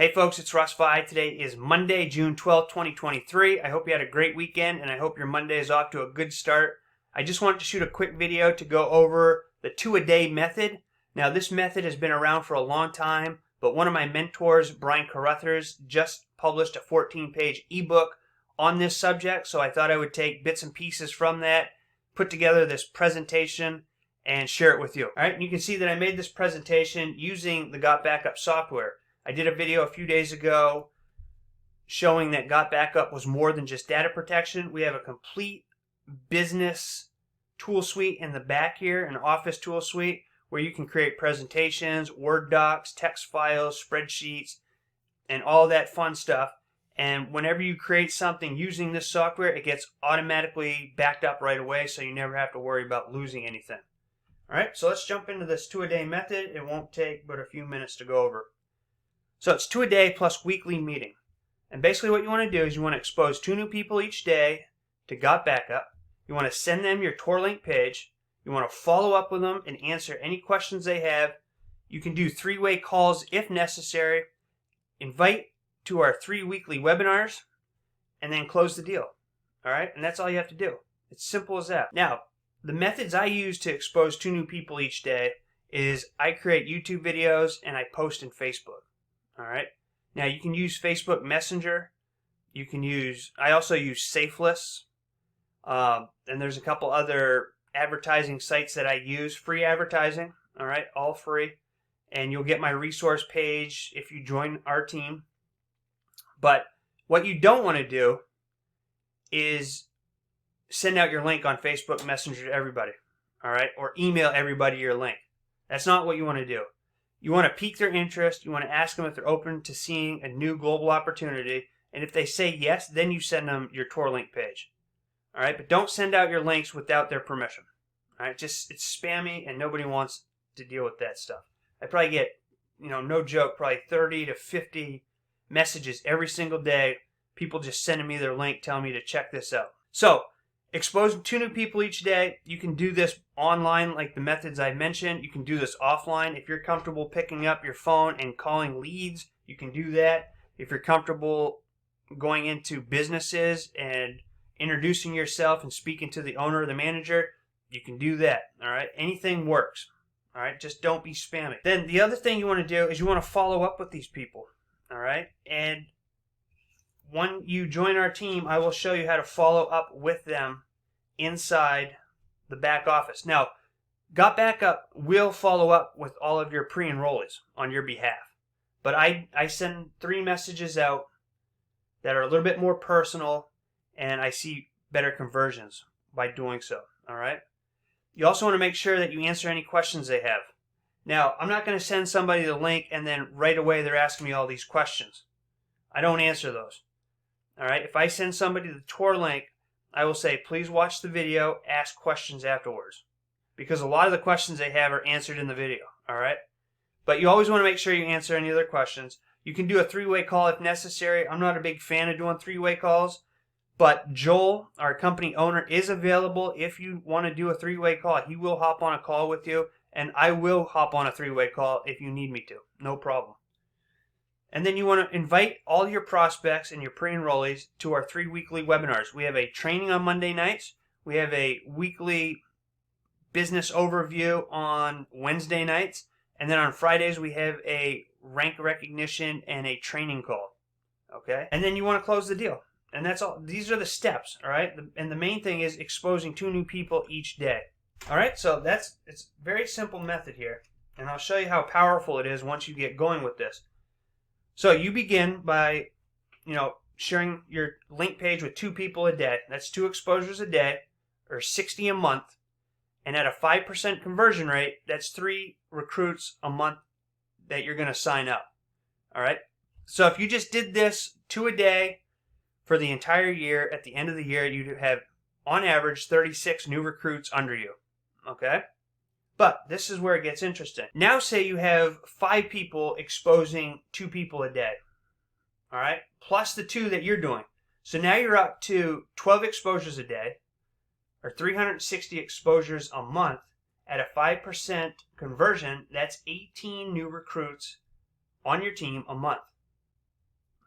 Hey folks, it's Russ. Today is Monday, June 12th, 2023. I hope you had a great weekend and I hope your Monday is off to a good start. I just wanted to shoot a quick video to go over the 2-a-day method. Now this method has been around for a long time, but one of my mentors, Brian Carruthers, just published a 14-page ebook on this subject, so I thought I would take bits and pieces from that, put together this presentation, and share it with you. All right, and you can see that I made this presentation using the gotbackup software. I did a video a few days ago showing that gotbackup was more than just data protection. We have a complete business tool suite in the back here, an office tool suite, where you can create presentations, Word docs, text files, spreadsheets, and all that fun stuff. And whenever you create something using this software, it gets automatically backed up right away, so you never have to worry about losing anything. All right, so let's jump into this 2-a-day method. It won't take but a few minutes to go over. So it's 2 a day plus weekly meeting. And basically what you want to do is you want to expose 2 new people each day to gotbackup. You want to send them your Tor link page. You want to follow up with them and answer any questions they have. You can do 3-way calls if necessary. Invite to our 3 weekly webinars and then close the deal. All right? And that's all you have to do. It's simple as that. Now, the methods I use to expose 2 new people each day is I create YouTube videos and I post in Facebook. All right. Now you can use Facebook Messenger. You can use. I also use Safeless, and there's a couple other advertising sites that I use. Free advertising. All right, all free, and you'll get my resource page if you join our team. But what you don't want to do is send out your link on Facebook Messenger to everybody. All right, or email everybody your link. That's not what you want to do. You want to pique their interest. You want to ask them if they're open to seeing a new global opportunity. And if they say yes, then you send them your Tor link page. All right, but don't send out your links without their permission. All right, it's spammy and nobody wants to deal with that stuff. I probably get, no joke, probably 30 to 50 messages every single day. People just sending me their link, telling me to check this out. So, exposing 2 new people each day. You can do this online like the methods I mentioned. You can do this offline. If you're comfortable picking up your phone and calling leads, you can do that. If you're comfortable going into businesses and introducing yourself and speaking to the owner or the manager, you can do that. All right, anything works. All right, just don't be spammy. Then the other thing you want to do is you want to follow up with these people. All right, and when you join our team, I will show you how to follow up with them inside the back office. Now, gotbackup will follow up with all of your pre-enrollees on your behalf. But I send 3 messages out that are a little bit more personal, and I see better conversions by doing so. All right? You also want to make sure that you answer any questions they have. Now, I'm not going to send somebody the link and then right away they're asking me all these questions. I don't answer those. All right, if I send somebody the Tor link, I will say, please watch the video, ask questions afterwards. Because a lot of the questions they have are answered in the video, all right? But you always want to make sure you answer any other questions. You can do a 3-way call if necessary. I'm not a big fan of doing 3-way calls, but Joel, our company owner, is available if you want to do a 3-way call. He will hop on a call with you, and I will hop on a 3-way call if you need me to. No problem. And then you want to invite all your prospects and your pre-enrollees to our 3 weekly webinars. We have a training on Monday nights. We have a weekly business overview on Wednesday nights. And then on Fridays, we have a rank recognition and a training call. Okay? And then you want to close the deal. And that's all. These are the steps, all right? And the main thing is exposing 2 new people each day. All right? So it's a very simple method here. And I'll show you how powerful it is once you get going with this. So you begin by, sharing your link page with 2 people a day. That's 2 exposures a day, or 60 a month. And at a 5% conversion rate, that's 3 recruits a month that you're going to sign up. All right? So if you just did this 2 a day for the entire year, at the end of the year, you'd have, on average, 36 new recruits under you. Okay? But this is where it gets interesting. Now say you have 5 people exposing 2 people a day. All right? Plus the 2 that you're doing. So now you're up to 12 exposures a day, or 360 exposures a month. At a 5% conversion, that's 18 new recruits on your team a month.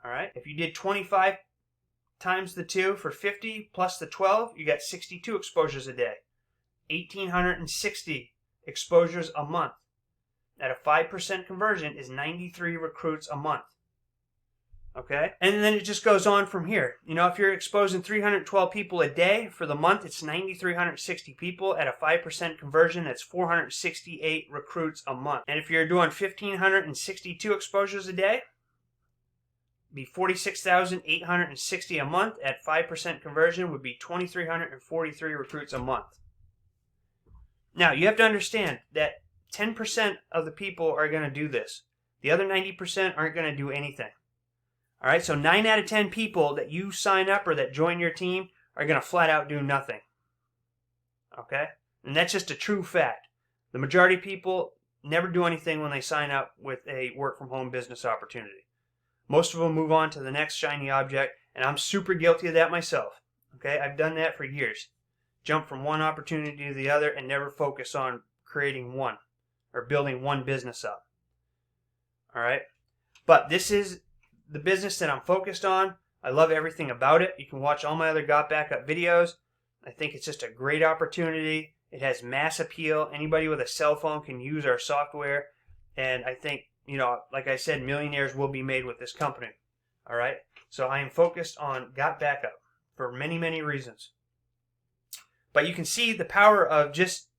All right. If you did 25 times the 2 for 50 plus the 12, you got 62 exposures a day. 1,860 exposures a month. At a 5% conversion is 93 recruits a month. Okay? And then it just goes on from here. You know, if you're exposing 312 people a day for the month, it's 9,360 people. At a 5% conversion, that's 468 recruits a month. And if you're doing 1,562 exposures a day, it'd be 46,860 a month. At 5% conversion would be 2,343 recruits a month. Now, you have to understand that 10% of the people are going to do this. The other 90% aren't going to do anything. All right, so 9 out of 10 people that you sign up or that join your team are going to flat out do nothing. Okay? And that's just a true fact. The majority of people never do anything when they sign up with a work-from-home business opportunity. Most of them move on to the next shiny object, and I'm super guilty of that myself. Okay? I've done that for years. Jump from one opportunity to the other and never focus on creating one or building one business up. All right? But this is the business that I'm focused on. I love everything about it. You can watch all my other Got Backup videos. I think it's just a great opportunity. It has mass appeal. Anybody with a cell phone can use our software. And I think, you know, like I said, millionaires will be made with this company. All right? So I am focused on Got Backup for many, many reasons. But you can see the power of just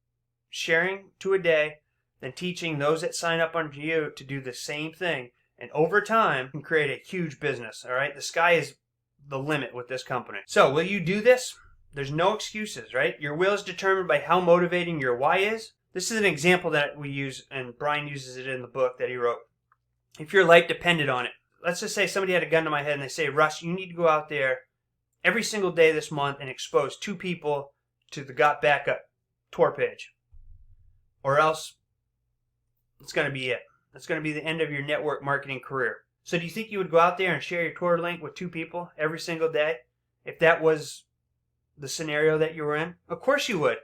sharing 2 a day, then teaching those that sign up under you to do the same thing. And over time, can create a huge business, all right? The sky is the limit with this company. So, will you do this? There's no excuses, right? Your will is determined by how motivating your why is. This is an example that we use, and Brian uses it in the book that he wrote. If your life depended on it, let's just say somebody had a gun to my head and they say, Russ, you need to go out there every single day this month and expose 2 people to the Got Backup tour page. Or else, it's going to be it. That's going to be the end of your network marketing career. So do you think you would go out there and share your tour link with 2 people every single day if that was the scenario that you were in? Of course you would.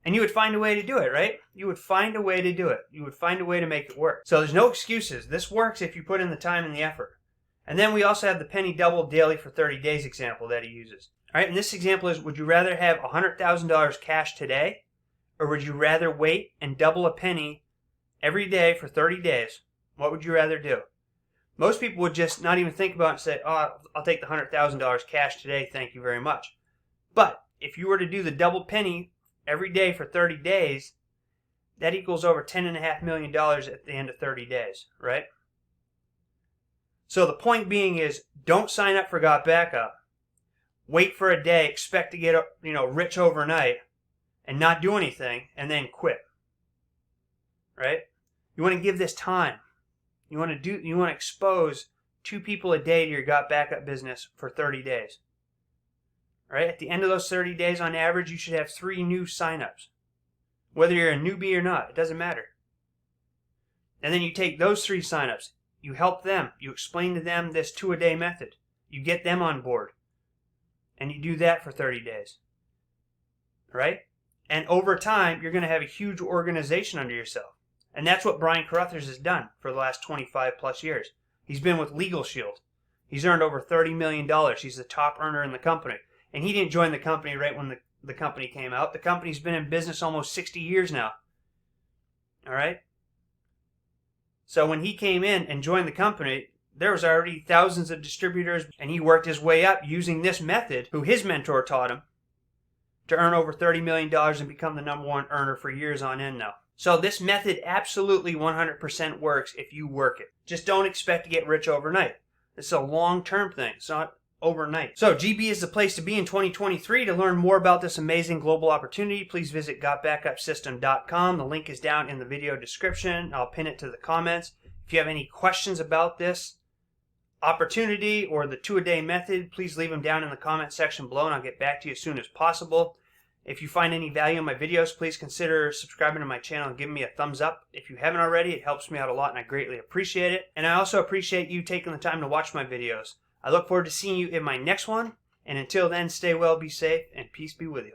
And you would find a way to do it, right? You would find a way to do it. You would find a way to make it work. So there's no excuses. This works if you put in the time and the effort. And then we also have the penny double daily for 30 days example that he uses. All right, and this example is, would you rather have $100,000 cash today, or would you rather wait and double a penny every day for 30 days? What would you rather do? Most people would just not even think about it and say, oh, I'll take the $100,000 cash today, thank you very much. But if you were to do the double penny every day for 30 days, that equals over $10.5 million at the end of 30 days, right? So the point being is, don't sign up for Got Backup. Wait for a day, expect to get rich overnight, and not do anything, and then quit. Right? You want to give this time. You want to expose 2 people a day to your Got Backup business for 30 days. Right? At the end of those 30 days, on average, you should have 3 new signups. Whether you're a newbie or not, it doesn't matter. And then you take those 3 signups, you help them, you explain to them this 2 a day method. You get them on board. And you do that for 30 days. Right? And over time, you're going to have a huge organization under yourself. And that's what Brian Carruthers has done for the last 25 plus years. He's been with Legal Shield. He's earned over $30 million. He's the top earner in the company. And he didn't join the company right when the company came out. The company's been in business almost 60 years now. All right? So when he came in and joined the company, there was already thousands of distributors, and he worked his way up using this method, who his mentor taught him, to earn over $30 million and become the #1 earner for years on end now. So this method absolutely 100% works if you work it. Just don't expect to get rich overnight. It's a long-term thing. It's not overnight. So GB is the place to be in 2023. To learn more about this amazing global opportunity, please visit gotbackupsystem.com. The link is down in the video description. I'll pin it to the comments. If you have any questions about this opportunity or the 2 a day method, please leave them down in the comment section below and I'll get back to you as soon as possible. If you find any value in my videos, please consider subscribing to my channel and giving me a thumbs up. If you haven't already, it helps me out a lot and I greatly appreciate it. And I also appreciate you taking the time to watch my videos. I look forward to seeing you in my next one. And until then, stay well, be safe, and peace be with you.